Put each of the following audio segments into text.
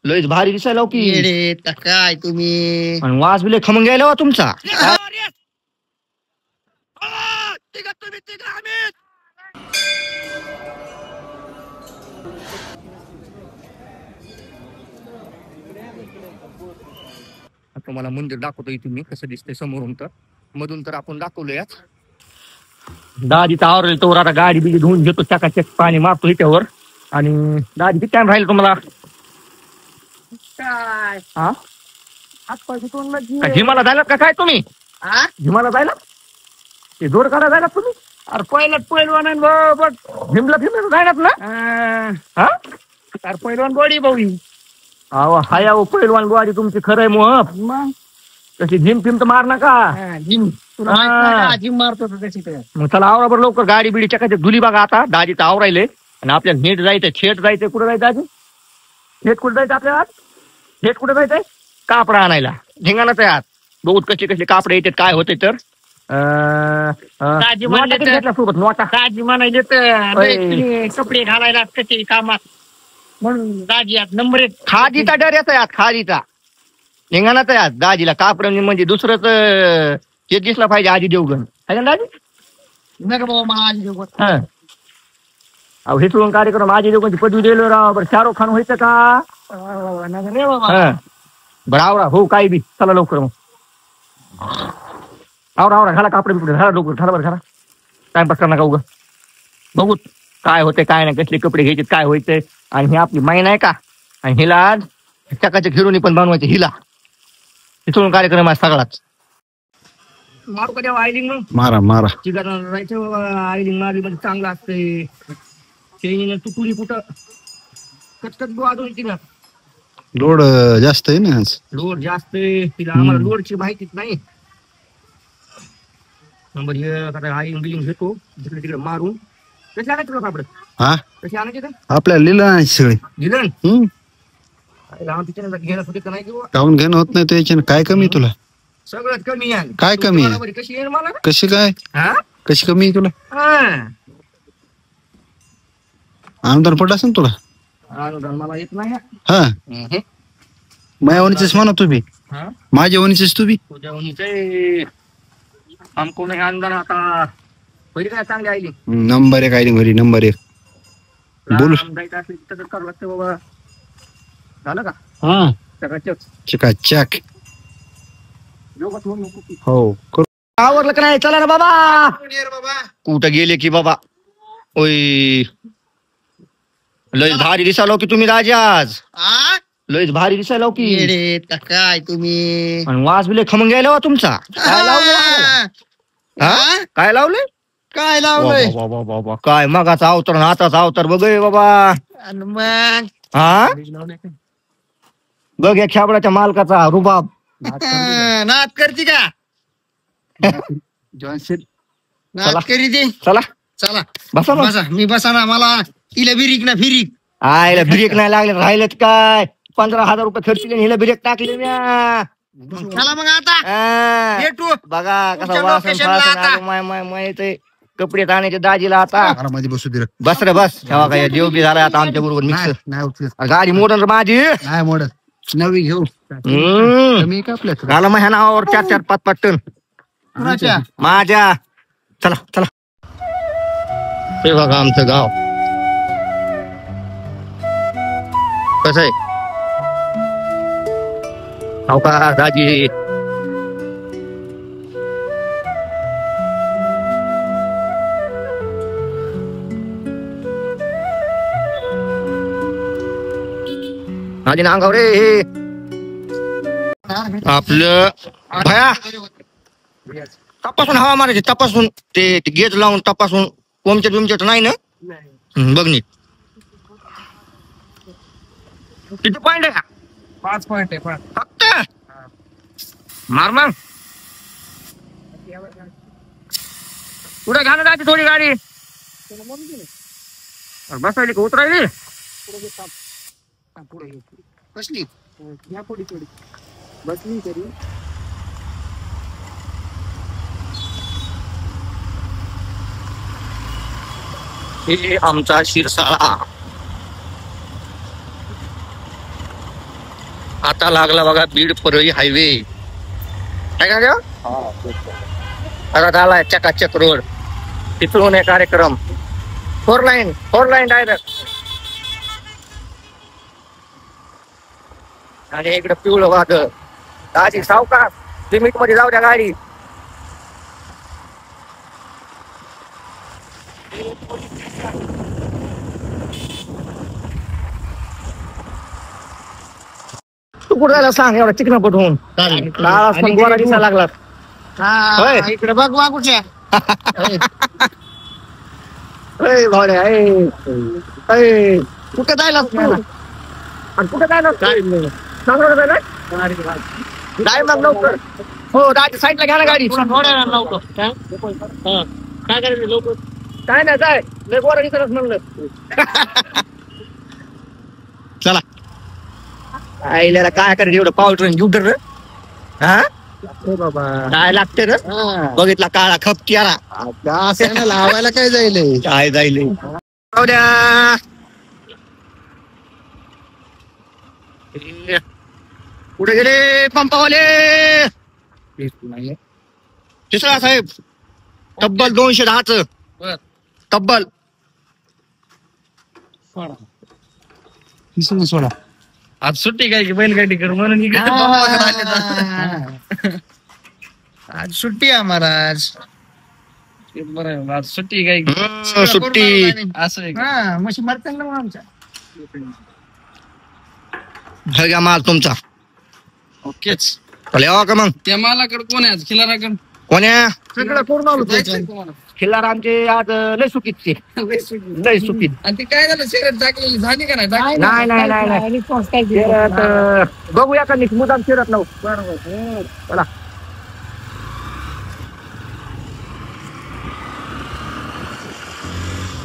लयच भारी दिसायला हो की येडे तर काय तुम्ही आणि वास बिले खमंग गेला हो तुमचा. तुम्हाला मंदिर दाखवतो इथून मी कसं दिसतंय समोरून. तर मधून तर आपण दाखवलंयच. दादी तावरेल तोवर आता गाडी बिडी धुवून घेतो, चकाचक पाणी मारतो इथेवर. आणि दादी किती टाइम राहील तुम्हाला? काय हा हातपाय जिमाला जायला का काय तुम्ही? हा जिमाला जायला ते जोर काढा जायला तुम्ही? अरे पहिलाच पहिलवान बघ भीमला भीमला जायलात ना? हा अरे पहिलवान बॉडी भाऊ अहो हाय अहो पहिलवान गोवारी तुमची खरंय मोह. मग तशी जिम फिम तर मार नका. जिम तुला माहित नाही का? जिम मारतो तो त्याची तर. मग चला आवरा बरं लवकर, गाडी बिडी चकाचक धुली बघा आता. दाजी तर आवरायले आणि आपल्याला नीट जायचंय. थेट जायचंय. कुठं जायचं आधी? थेट कुठं जायचं आपल्याला? थेट कुठं जायचंय? कापडा आणायला. ढिंगाणाच आहे आत. बहुत कसे कसे कापडे येतात काय होते तर. दाजी नोटा म्हणले किती तर- घेतल्या सोबत नोटा? दाजी म्हणायचे तर लय तुम्ही कपडे घालायला कसे कामात म्हणून दाजी आज नंबर 1 खादीचा डर आहे आत. खादीचा ढिंगाणाच आहे आत. दाजीला कापड म्हणजे दुसरंच ते दिसलं पाहिजे आधी देवगण आहे ना दाजी. नका बाबा माझी हा. अहो हे सोडून कार्यक्रम आजी देवगणची पदवी दिलो राव. बरं शाहरुख खान व्हायचं का? नका रे बाबा हा. बरं आवरा हो काही बी. चला लवकर मग आवरा आवरा. घाला कापड बिपडे घाला लवकर. घाला बरं घाला. टाइमपास करा नका उगा. बघू काय होते काय नाही, कसले कपडे घ्यायचे काय व्हायचंय. आणि ही आपली माईन आहे का, आणि हिला आज चकाच्या हिरोनी पण बनवायचे हिला. इथून कार्यक्रम आहे सगळाच. मारू का तेव्हा आयलिंग मग? मारा मारा. चिगारा राहायचं आयलिंग मारली म्हणजे चांगलं असते. चेनीनं तुटुली कुठं कचकच गो अजून तिला लोड जास्त आहे ना आज. लोड जास्त आहे तिला. आम्हाला लोडची माहितीच नाही. नंबर आयलिंग बिलिंग घेतो तिकडे तिकडे मारून. कशी आणायची तुला कापड? हा कशी आणायची का आपल्याला लिहिलं नाही सगळे. दिलं लहान तिच्या घेणं होते का नाही किंवा काहून घेणं होत नाही त्याच्यानं. काय कमी आहे तुला? सगळ्यात कमी आहे. काय कमी आहे? बरोबर, कशी येईल मला ना? कशी काय हा? कशी कमी आहे तुला? हा. अनुदान पडलं असेल तुला? अनुदान मला येत नाही. हा हं. माझ्या वणीचीच म्हणा तुम्ही. हा? माझ्या वणीचीच तुम्ही. तुझ्या वहिनीचे आमको नाही अनुदान आता. पहिली काय चांगली आईली नंबर 1 आहे घरी. नंबर 1 बोल. जायचं असेल तर करावं लागतं बाबा. झालं का हा चकाचक? चकाचक. योगात होऊन नको की. हो करू. आवरलं का नाही? चला ना बाबा. कुठं गेले की बाबा? ओय लयच भारी दिसालो की तुम्ही राजा आज. लयच भारी दिसायला की. येडे तर काय तुम्ही आणि वास बिले खमंग गेला हो तुमचा. काय लावलं? हा? काय लावलंय? काय लावलंय वा, वा, वा, वा. काय मगाचा अवतार आणि आताचा अवतार बघ हे बाबा. आणि मग हा बघ या खेबडाच्या मालकाचा रुबाब. नाद करते का नाद करी दे. चला चला बसा मग. बसा मी बसा ना. मला तिला बिरीक ना फिरीक आयला ब्रेक नाही लागले राहिलेत काय? 15,000 रुपये खर्च केले हिला ब्रेक टाकले म्या. चला मग आता हा. भेटू बगा कसा तुमच्या वासन location ला फासन आता. आलं. माय ते कपडे आणायचे दाजीला आता. आरामध्ये बसू दे रे. बस रे बस. ठेवा काय देव बी झालाय आता आमच्या बरोबर मिक्स. नाही उचलत. गाडी मोडन रे माझी. नाही मोडत. नवी घेऊ. हम्म. कमी का आपल्या? घाला मग ह्या नावावर 4-4, 5-5 टन कुणाच्या माझ्या. चला चला. हे बघा आमचं गाव कसं आहे. हो का दाजी? दाजी ना अंगाव रे हे आपलं भया. तपासून हवा मारायची. तपासून ते गेज लावून तपासून. कोमच्यात बिमच्यात नाही ना? बघ नीट. किती पॉइंट आहे? 5 पॉइंट आहे फक्त मार मग. पुढे घालून जायची थोडी गाडी. बसायली का उतरायली? कसली बसली तरी हे आमचा शिरसाळा. आता लागला बघा बीड परळी हायवे काय का ग? आता झालाय चकाचक रोड तिथून आहे कार्यक्रम 4 लाईन डायरेक्ट आणि इकडे पिवळं वादळ गाडी सावकाश लिमिट मध्ये जाऊ द्या गाडी तू कुठं जायला सांग एवढा चिकना पटवून गोरा दिसायला लागला होय. इकडे बघ वागूच्या भावड्या कुठे जायला कुठे जायला जाय मग लवकर हो दादी साईडला घ्या ना गाडी थोड्या लावतो काय करायचं लवकर काय नाही जाय लय गोरा दिसतच म्हणलं चला आईला काय करायचं एवढं पावर ट्रेन घेऊ तर हा बाबा काय लागते रे बघितला काळा खपकी असं लावायला काय जाईल काय जाईल कुठे गेले पंपावाले तिसरा साहेब तब्बल 210च तब्बल सोडा आज सुट्टी काय की बैलगाडी कर म्हणून आज सुट्टी आहे महाराज बरं आज सुट्टी काय सुट्टी असं मशी मारतात ना आमच्या घ्या माल तुमचा ओकेच यावा का मग त्या मालाकडे कोण आहे खिलाराकडे कोण्या सगळं करून आलो खिल्लार आमचे आज लय सुकीत लय सुकीत आणि ते काय झालं शर्यत टाकलेली झाली का नाही नाही शर्यत बघूया का मुदाम शर्यत लावू बरोबर चला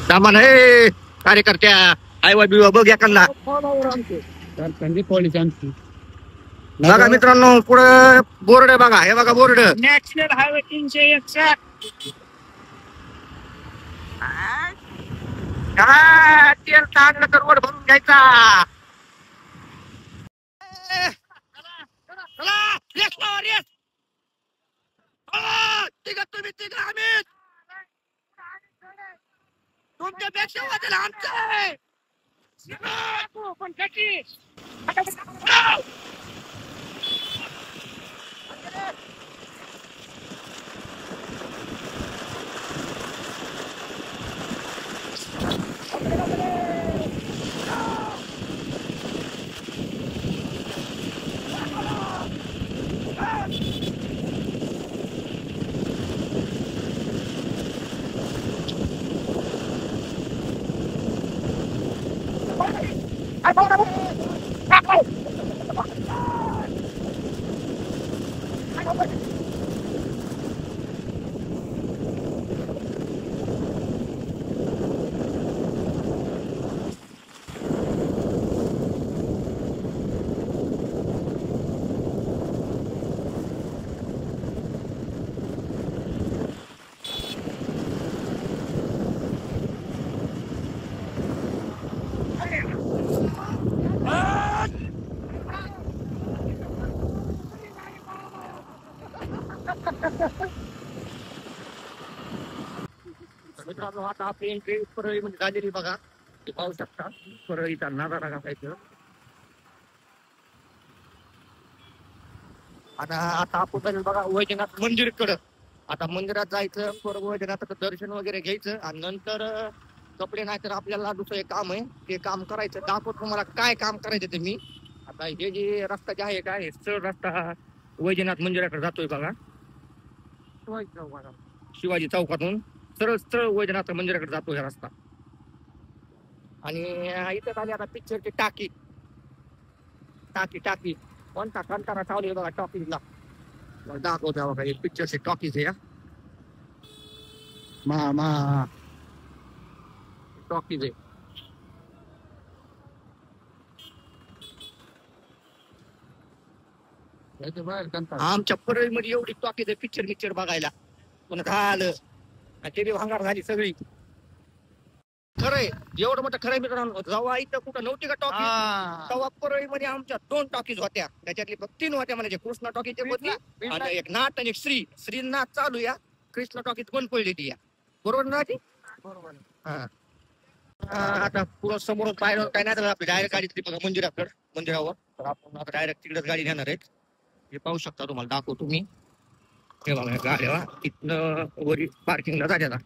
सामान हे कार्यकर्त्या आयवा बिवा बघ एखादा बघा मित्रांनो पुढे बोर्ड आहे बघा हे बघा बोर्ड नॅशनल हायवे 361 तेल चांगलं तर वर भरून घ्यायचा तुम्ही तिघ आम्ही तुमच्यापेक्षा वाटेल आमचं पण कशी मित्रांनो आता आपली एंट्री परळी म्हणजे झालेली बघा ते पाहू शकता परळीचा नजारा घालायचं आता आपण जाईल बघा वैजनाथ मंदिर कडं आता मंदिरात जायचं परत वैजनाथाचं दर्शन वगैरे घ्यायचं आणि नंतर कपडे नाही तर आपल्याला दुसरं एक काम आहे ते काम करायचं दाखवतो तुम्हाला काय काम करायचं ते मी आता हे जे रस्ता जे आहे काय सरळ रस्ता वैजनाथ मंदिराकडे जातोय बघा शिवाजी चौकातून सरळ सरळ वैजनाथ मंदिराकडे जातो हा रस्ता आणि इथं खाली आता पिक्चरची टाकी टाकी टाकी कोणता कंटाळा चालू आहे बघा टॉकीजला दाखवतो बघा हे पिक्चरचे टॉकीज आहे टॉकीज आहे आमच्या परळीमध्ये एवढी टॉकीज आहे पिक्चर बघायला पण झालं ते बी भांगार झाली सगळी खरंय एवढं मोठं खरं मित्रांनो, जेव्हा इथं कुठं नव्हती का टॉकी, तेव्हा परळीमध्ये आमच्या 2 टॉकीज होत्या. त्याच्यातली फक्त 3 होत्या म्हणजे कृष्णा टॉकीच्या बदली आणि एक नाट आणि एक श्री नाट चालू या. कृष्णा टॉकीत बंद पडलेली या. बरोबर ना ती? बरोबर. आता पुढं समोर पाहिलं काय नाही तर आपली डायरेक्ट गाडी तिथे बघा मंदिरावर. तर आपण आता डायरेक्ट तिकडेच गाडी घेणार आहेत. हे पाहू शकता, तुम्हाला दाखवतो मी. हे बघा गाड्या तिथनं वरी पार्किंगला जात्या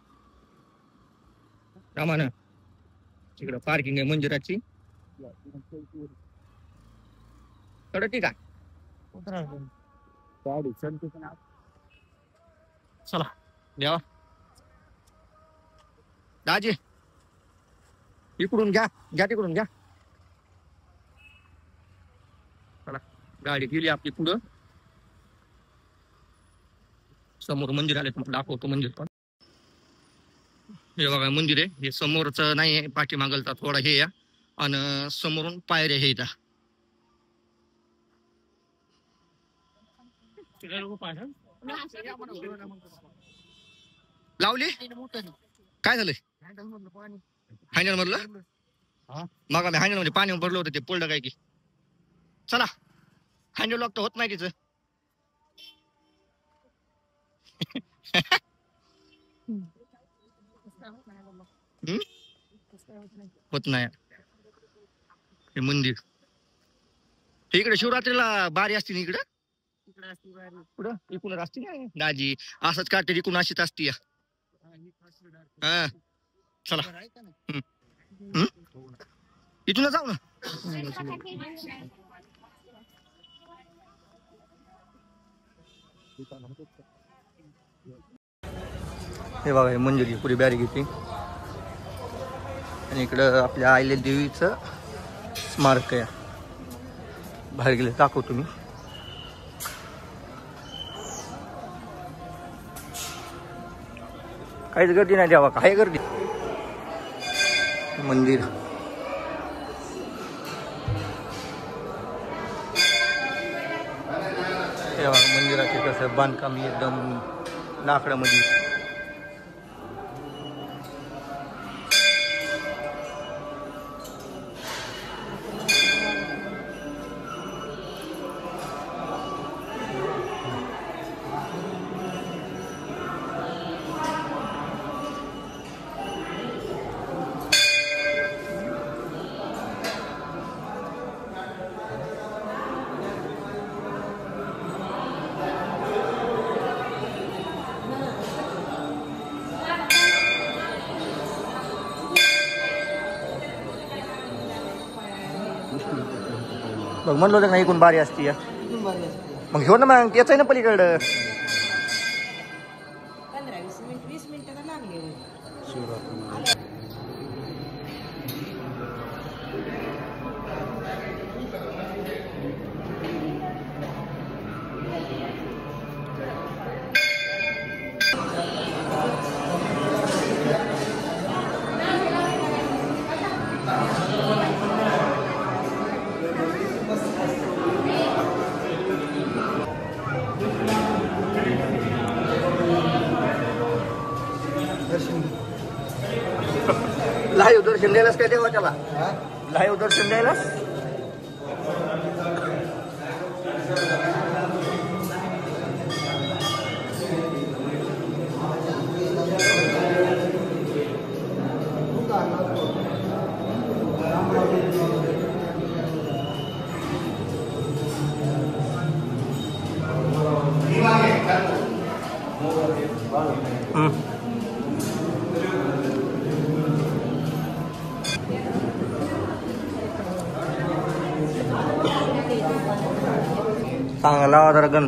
त्यामानं. तिकडं पार्किंग आहे मंदिराची. तर ठीक आहे, चला देवा दाजी इकडून घ्या तिकडून घ्या. चला गाडी गेली आपली पुढं. समोर मंदिर आले, तुम्हाला दाखवतो मंदिर पण. हे बघा मंदिर आहे. हे समोरचं नाही आहे, पाठीमागलचा थोडा हे या आणि समोरून पायऱ्या हे इथं. लावली काय झालंय हँडल मधलं? मग आम्ही हँडल मध्ये पाणी भरलं होतं, ते पडलं काय की. चला हँडल लॉक तर होत नाही तिचं. होत नाही हे मंदिर. इकडे शिवरात्रीला बारी असते ना इकडं. पुढं इकडून असते ना दाजी, असंच काढते इकडून अशीच असते. हा चला इथून जाऊ ना. हे बघा हे मंदिर पुरी बॅरी घेतली आणि इकडं आपल्या आईले देवीचं स्मारक आहे. बाहेर गेले दाखवतो तुम्ही. काहीच गर्दी नाही द्यावा, काय गर्दी. मंदिर मंदिराचे कसं बांधकाम एकदम लाकडामध्ये. बघ म्हणलो ना इकडून बारी असती. मग घेऊ ना मग याच आहे ना पलीकडं. 15-20 मिनिटं लागले. लाईव्ह दर्शन द्यायलाच काय देवा त्याला. लाईव्ह दर्शन द्यायला चांगला जरा गण.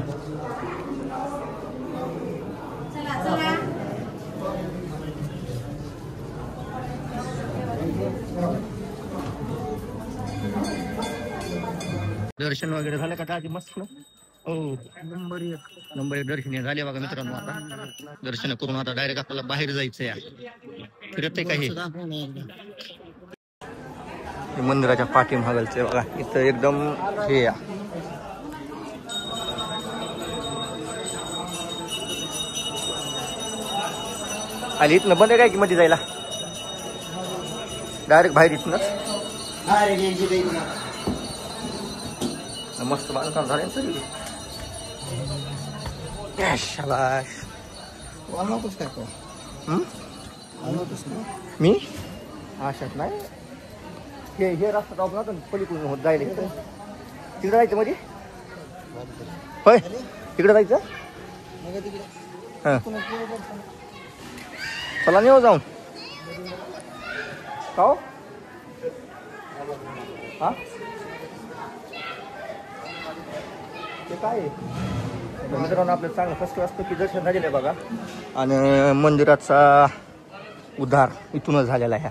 दर्शन वगैरे झालं का दाजी? मस्त ना. हो नंबर 1 दर्शन झाले बघा मित्रांनो. आता दर्शन करून आता डायरेक्ट आपल्याला बाहेर जायचं या. फिरत आहे काही मंदिराच्या पाठीमागलचे बघा इथं एकदम हे या. आली इथनं बंद आहे काय की मध्ये जायला? डायरेक्ट बाहेर इथनच मस्त बांधकाम झाले सगळी. शाबाश. मी आशात नाही हे रस्ता जाऊ ना पलीकडून होत जायला तिकडे जायचं मध्ये होय तिकडे जायचं हां चला नेऊ जाऊन का हो? हा ते काय आहे? मित्रांनो आपल्याला चांगलं फर्स्ट क्लास पैकी दर्शन झालेलं आहे बघा आणि मंदिराचा उद्धार इथूनच झालेला आहे.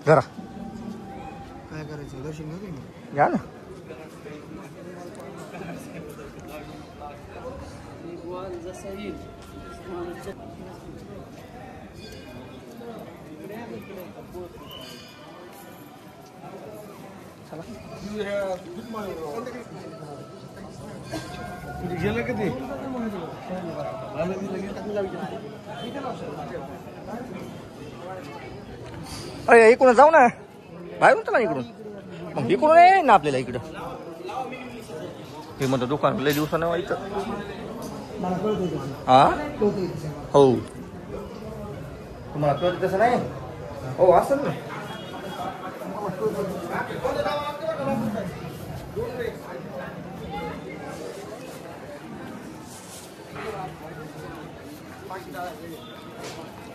जरा काय करायचं दर्शन घेऊ या ना. गेलं कधी अरे इकडून जाऊ ना बाहेरून चला इकडून मग इकडून आहे ना आपल्याला इकडं हे म्हणतं दुकान लय दिवसानं व्हायचं. हा हो तुम्हाला कळत तसं नाही हो असं ना.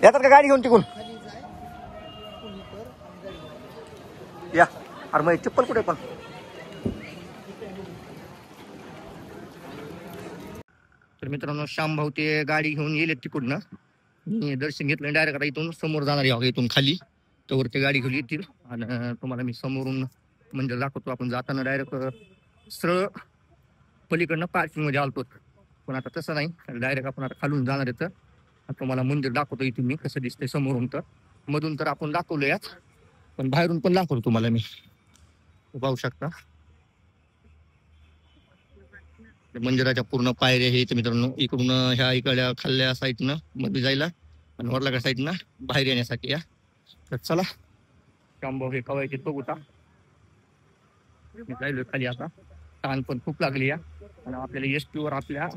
येतात का गाडी घेऊन तिकून या. अरे मग चप्पल कुठे पण तर मित्रांनो श्यामभाऊ ते गाडी घेऊन गेले तिकडनं. मी दर्शन घेतलं डायरेक्ट आता इथून समोर जाणार आहे इथून खाली तर ते गाडी घेऊन येतील आणि तुम्हाला मी समोरून मंदिर दाखवतो. आपण जाताना डायरेक्ट सरळ पलीकडनं पार्किंगमध्ये आलतो पण आता तसं नाही डायरेक्ट आपण आता खालून जाणार आहे. तर तुम्हाला मंदिर दाखवतो इथून मी कसं दिसतंय समोरून. तर मधून तर आपण दाखवलो याच पण बाहेरून पण दाखवतो तुम्हाला मी पाहू शकता. मंदिराच्या पूर्ण पायऱ्या हे मित्रांनो इकडून ह्या इकडल्या खाल्ल्या साईडनं मध्ये जायला आणि वरला साईडनं बाहेर येण्यासाठी या. तर चला श्यामभाऊ हे कवायचे बघूता जायलोय खाली आता. ताण पण खूप लागली या आणि आपल्याला एस वर आपल्या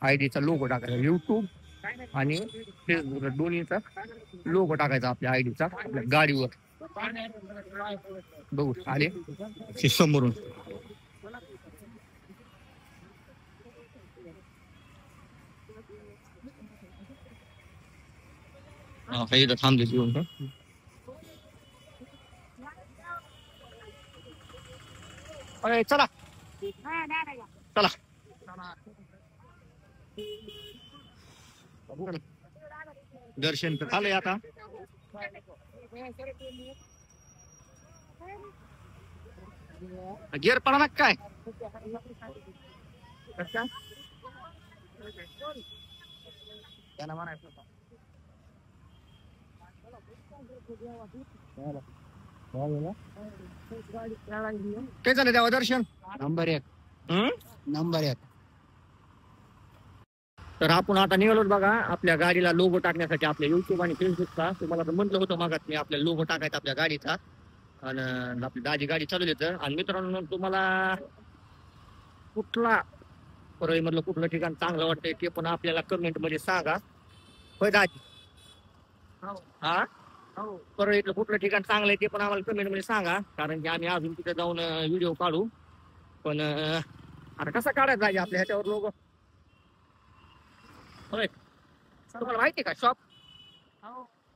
आयडीचा लोगो टाकायचा युट्यूब आणि फेसबुक दोन्हीचा लोगो टाकायचा आपल्या आयडीचा आपल्या गाडीवर. बघू आले समोरून काही तर थांबते येऊन चला चला दर्शन तर झालंय आता. गिअर पडा ना काय काय झालं तेव्हा दर्शन नंबर 1 नंबर 1. तर आपण आता निघालोत बघा आपल्या गाडीला लोगो टाकण्यासाठी आपल्या युट्यूब आणि फेसबुकचा. तुम्हाला तर म्हटलं होतं मागात मी आपल्या लोगो टाकायचा आपल्या गाडीचा आणि आपली दाजी गाडी चालवली तर. आणि मित्रांनो तुम्हाला कुठला परळीमधलं कुठलं ठिकाण चांगलं वाटतंय ते पण आपल्याला कमेंट मध्ये सांगा. होय दाजी हा परळीतलं कुठलं ठिकाण चांगलं आहे ते पण आम्हाला कमेंट मध्ये सांगा कारण की आम्ही अजून तिथे जाऊन व्हिडिओ काढू. पण आता कसा काढायचा दाजी आपल्या ह्याच्यावर लोगो होय तुम्हाला माहिती का शॉप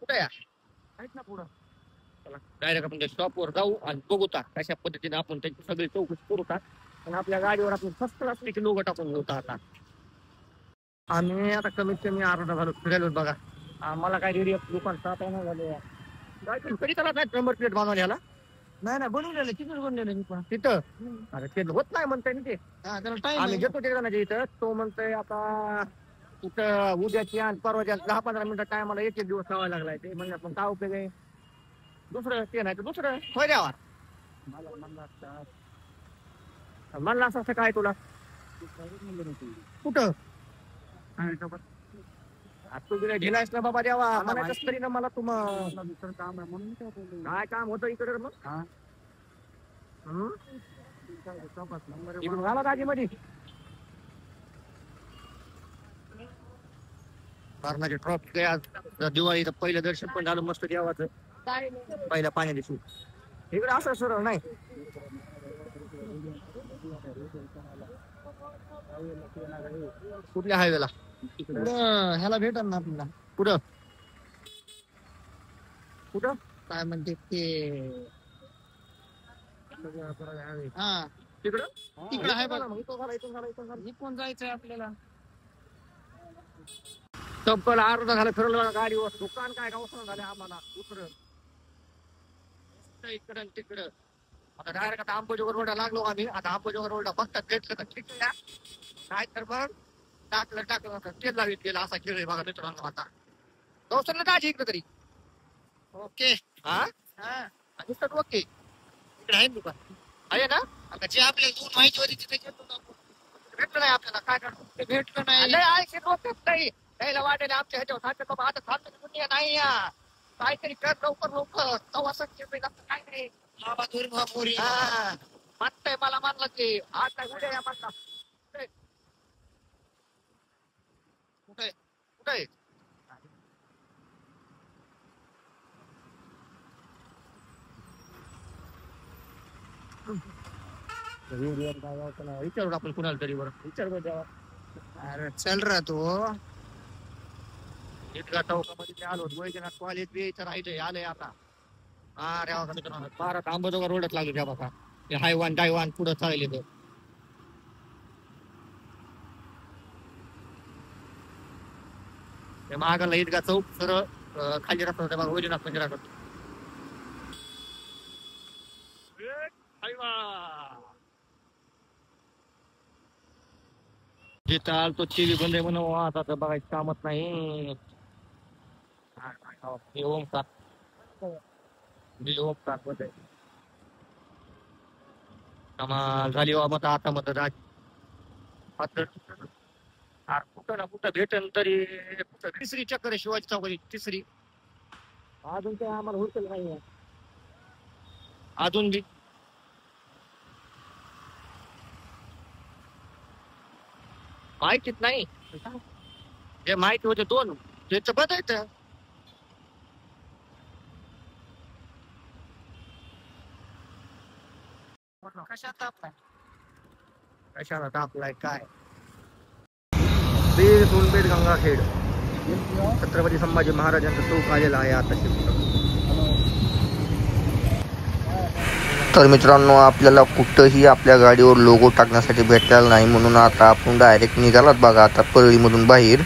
कुठे या ना पुढं. चला डायरेक्ट आपण त्या शॉपवर जाऊ आणि बघूता कशा पद्धतीने आपण त्याची सगळी चौकशी करूता आणि आपल्या गाडीवर आपण फर्स्ट क्लास पैकी लोगो टाकून घेऊता. आता आम्ही आता कमीत कमी अर्धा झालो फिरायलो बघा. आम्हाला काय रेडी दुकान सात आहे ना झाले गाडी कधी त्याला नाही नंबर प्लेट बनवायला याला नाही नाही बनवलेलं तिथून बनलेलं मी पण तिथं. अरे ते होत नाही म्हणताय ना ते आम्ही घेतो ते जणांच्या इथं. तो म्हणतोय आता कुठं उद्याची आणि परवाच्या 10-15 मिनिटं काय मला एक दिवस लावायला लागलाय. ते म्हणजे आपण काय उपयोग आहे दुसरं ते नाही तर दुसरं होय द्यावा म्हणलं असं काय तुला कुठं तू तिला ढिलायस ना बाबा देवा म्हणायचंच तरी ना मला दुसरं काम आहे म्हणून काय काम होतं इकडे मग इकडून आला दाजी मध्ये कर्णाचे ट्रॉफी काय आज दिवाळीचं पहिलं दर्शन पण झालं मस्त देवाचं पहिल्या पाण्या दिवशी इकडे असं सरळ नाही कुठल्या हायवेला ह्याला भेटल ना आपल्याला कुठं कुठं काय म्हणते ते हा तिकडं तिकडं आहे बघा. इकडून जायचंय आपल्याला चप्पल अर्धा झालं फिरवलं गाडीवर दुकान काय गावसं झालं आम्हाला उतर इकडं तिकडं आता डायरेक्ट आता आंबोजोगर रोडला लागलो आम्ही आता आंबोजोगर रोडला बघतात भेटलं तर ठीक आहे काय तर मग टाकलं तेल लावीत गेला असा खेळ आहे बघा मित्रांनो आता गावसरला दाजी इकडं तरी ओके हा ओके इकडे आहे दुकान आहे ना आता जे आपल्याला दूध माहिती होती तिथे भेटलं नाही आपल्याला काय करतो ते भेटलं नाही नाही त्याला वाटेल आमच्या ह्याच्यावर सांगतात बाबा आता खात दुनिया नाही या काहीतरी कर लवकर तवा काय नाही म्हणताय मला मानलं ते आज काय उद्या या म्हणता कुठे कुठे विचारू आपण कुणाला तरी बरं विचार अरे चल रा तू इतका चौकामध्ये आलो वैजनाथ कॉलेज बी इथं राहिलंय आलंय आता अरे बारा आंबोजोगा रोडच लागले त्या बघा ते हायवान डायवान पुढं चालले तर महागाला ईदगा चौक सरळ खाली रस्ता होता बघा वैजनाथ मंदिराकडे जिथं आलतो टीव्ही बंद आहे म्हणून आता तर बघायचं कामच नाही ओमकार बंद आहे कमाल झाली मत आता मत कुठं ना कुठं भेटन तरी कुठं तिसरी चक्कर आहे शिवाजी चौकाची तिसरी अजून काय आम्हाला होईल नाही अजून बी माहितीच नाही जे माहिती होते दोन त्याच बघायचं कशाला तापलाय काय बीड सोनपेठ गंगाखेड छत्रपती संभाजी महाराजांचा चौक आलेला आहे आता तर मित्रांनो आपल्याला कुठंही आपल्या गाडीवर लोगो टाकण्यासाठी भेटलेला नाही म्हणून आता आपण डायरेक्ट निघालात बघा आता परळीमधून बाहेर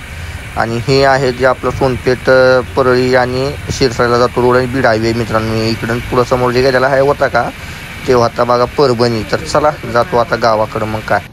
आणि हे आहे जे आपलं सोनपेठ परळी आणि शिरसाला जातो रोड आणि बीड हायवे मित्रांनो इकडून पुढं समोर जे गेलेला आहे होता का ते होता बघा परभणी तर चला जातो आता गावाकडं मग काय